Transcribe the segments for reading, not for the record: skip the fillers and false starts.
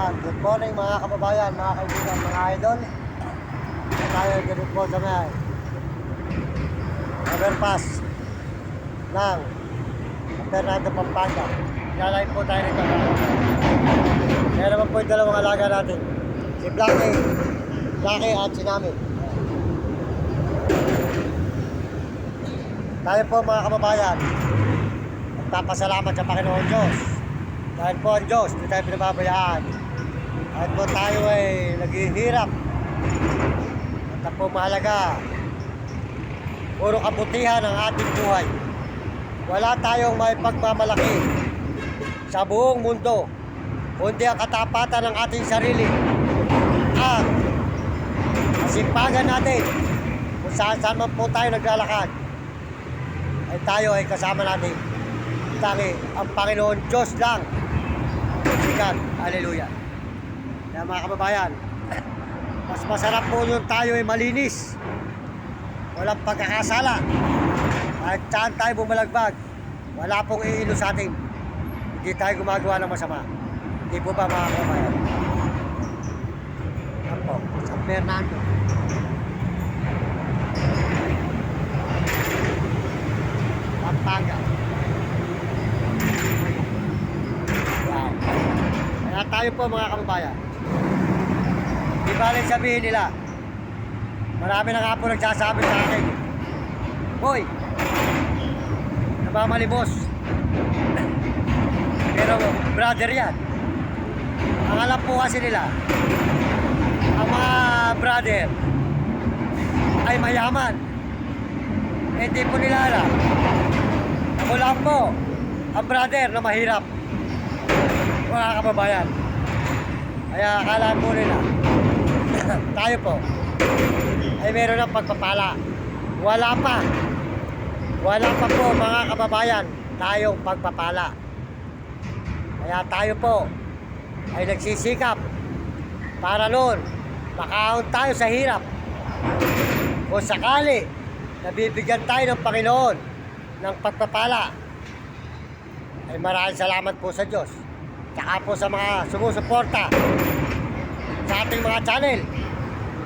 Yan, good morning mga kababayan, mga kaibigan, mga idol. Tayo ganit po sa may overpass ng Fernando Pampanga. Nalain po tayo nito. Kaya naman po yung dalawang alaga natin, si Blackie at si Nami. Tayo po mga kababayan, magpapasalamat sa Panginoon Diyos. Dahil po ang Diyos, hindi tayo pinababayaan. Kahit po tayo ay naghihirap. At ang po mahalaga, puro kabutihan ang ating buhay. Wala tayong may pagmamalaki sa buong mundo, kundi ang katapatan ng ating sarili. At kasipagan natin, kung saan man po tayo naglalakad, ay tayo ay kasama natin. Tangi ang Panginoon Diyos lang. Sikat, hallelujah. Kaya mga kababayan, mas masarap po yung tayo ay malinis, walang pagkakasala. Kahit saan tayo bumalagbag, wala pong iilo sa atin. Hindi tayo gumagawa ng masama. Hindi po ba mga kababayan? Yan po, San Fernando. Pampanga. Wow. Kaya tayo po mga kababayan, di balik sabihin nila, marami na nga po nagsasabi sa akin, boy, namamalimos. Pero brother yan. Ang alam po kasi nila, ang mga brother ay mayaman. Hindi po nila alam, ako lang po ang brother na mahirap, mga kababayan. Kaya akala po nila tayo po ay meron ng pagpapala. Wala pa po mga kababayan tayong pagpapala. Kaya tayo po ay nagsisikap para noon makaahon tayo sa hirap. Kung sakali nabibigyan tayo ng Panginoon ng pagpapala, ay maraming salamat po sa Diyos. Tsaka po sa mga sumusuporta sa ating mga channel.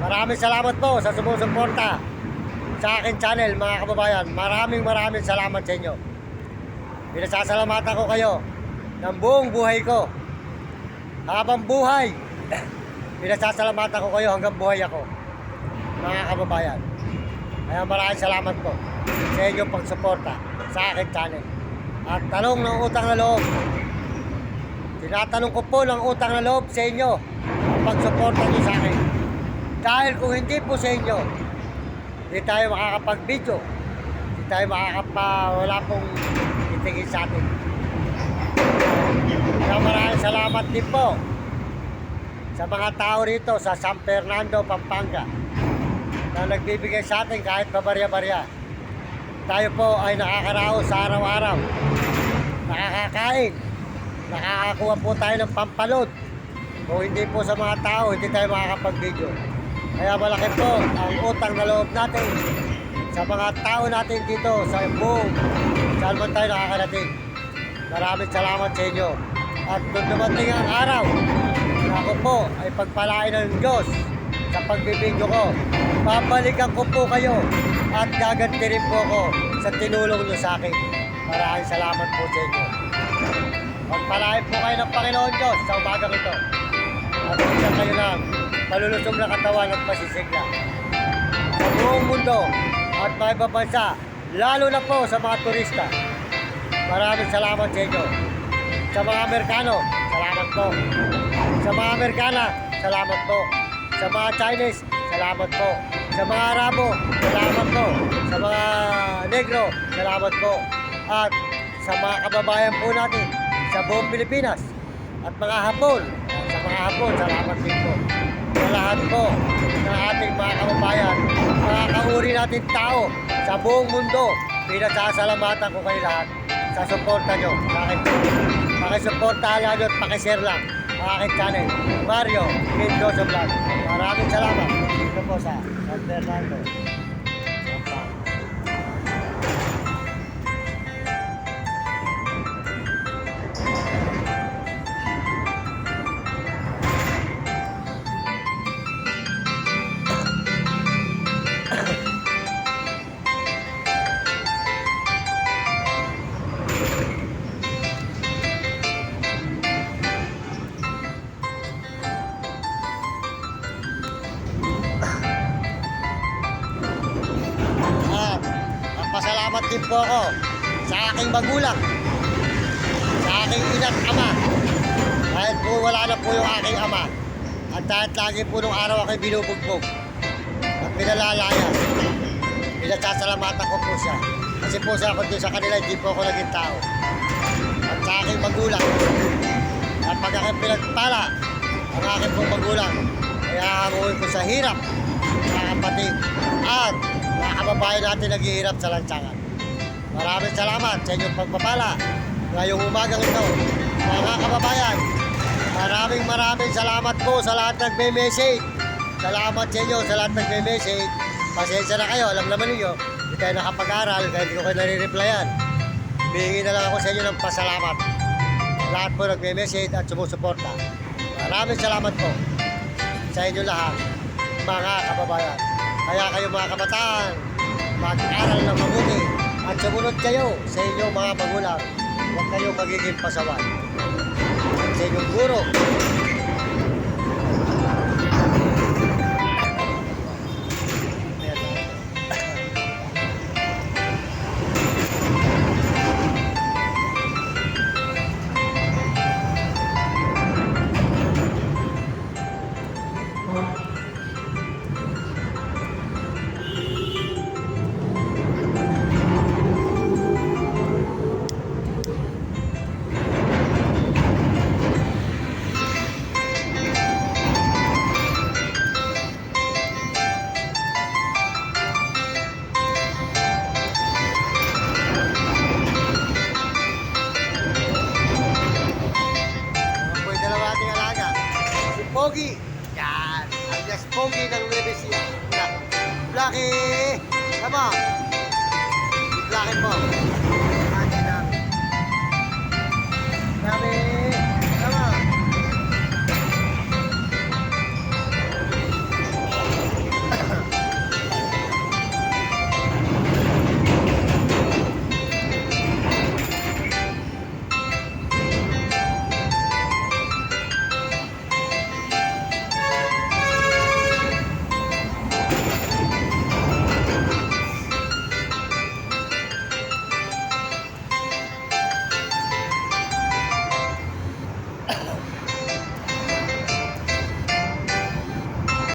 Maraming salamat po sa sumusuporta sa aking channel mga kababayan. Maraming salamat sa inyo. Pinasasalamatan ko kayo ng buong buhay ko. Habang buhay, pinasasalamatan ko kayo hanggang buhay ako, mga kababayan. Kaya maraming salamat po sa inyong pagsuporta sa aking channel. At tanong ng utang na loob, tinatanong ko po ng utang na loob sa inyo ang pagsuporta nyo sa akin. Dahil kung hindi po sa inyo, hindi tayo makakapag-video, hindi tayo wala pong titingin sa atin. Kaya maraming salamat din po sa mga tao rito sa San Fernando, Pampanga, na nagbibigay sa atin kahit pabarya-barya. Tayo po ay nakakaraos sa araw-araw, nakakakain, nakakakuha po tayo ng pampalod. Kung hindi po sa mga tao, hindi tayo makakapag-video. Kaya malaki po ang utang na loob natin sa mga tao natin dito sa buong saan man tayo nakakarating. Maraming salamat sa inyo. At nung dumating ang araw na ako po ay pagpalain ng Diyos sa pagbibideo ko, babalikan ko po kayo at gaganti rin po ako sa tinulong nyo sa akin. Maraming salamat po sa inyo. Pagpalain po kayo ng Panginoon Diyos sa umagang ito. At bigyan kayo ng malulusog na katawan at pasisigla sa buong mundo at mga ibang bansa, lalo na po sa mga turista. Maraming salamat sa inyo. Sa mga Amerikano, salamat po. Sa mga Amerikana, salamat po. Sa mga Chinese, salamat po. Sa mga Arabo, salamat po. Sa mga Negro, salamat po. At sa mga kababayan po natin sa buong Pilipinas at mga Hapon, salamat din po. Sa lahat po ng ating mga kababayan, mga kauri natin tao sa buong mundo, pinasasalamatan ko kayo lahat sa suporta nyo sa akin. Pakisuportahan lang nyo at pakishare lang ang aking channel, Mario Mendoza Vlog. Maraming salamat dito po sa San Fernando. po ako sa aking magulang, sa aking ina't ama. Kahit po wala na po yung aking ama. At kahit lagi po nung araw ako'y binubugbog at pinalalaya, pinagsasalamatan ko po siya. Kasi po sa ako sa kanila, hindi po ako naging tao. At sa aking magulang, at pag aking pinagpala, ang aking pong magulang, ay hahanguin ko sa hirap, mga kapatid, at mga kababayan natin naghihirap sa lansangan. Maraming salamat sa inyong pagpapala ngayong umagang ito. Mga kababayan, maraming salamat po sa lahat nagme-message. Salamat sa inyo sa lahat nagme-message. Pasensya na kayo, alam naman ninyo, hindi tayo nakapag-aral, kaya hindi ko kayo nare-replyan. Bihingi na lang ako sa inyo ng pasalamat. Lahat po nagme-message at sumusuporta. Maraming salamat po sa inyo lahat, mga kababayan. Kaya kayo mga kabataan, mag-aral ng mabuti at sumunod kayo sa inyong mga magulang. Huwag kayong magiging pasaway. At sa inyong guro. Pogi! Yan! Ang gas Pogi ng Nuevesia. Blackie! Come on! Blackie po!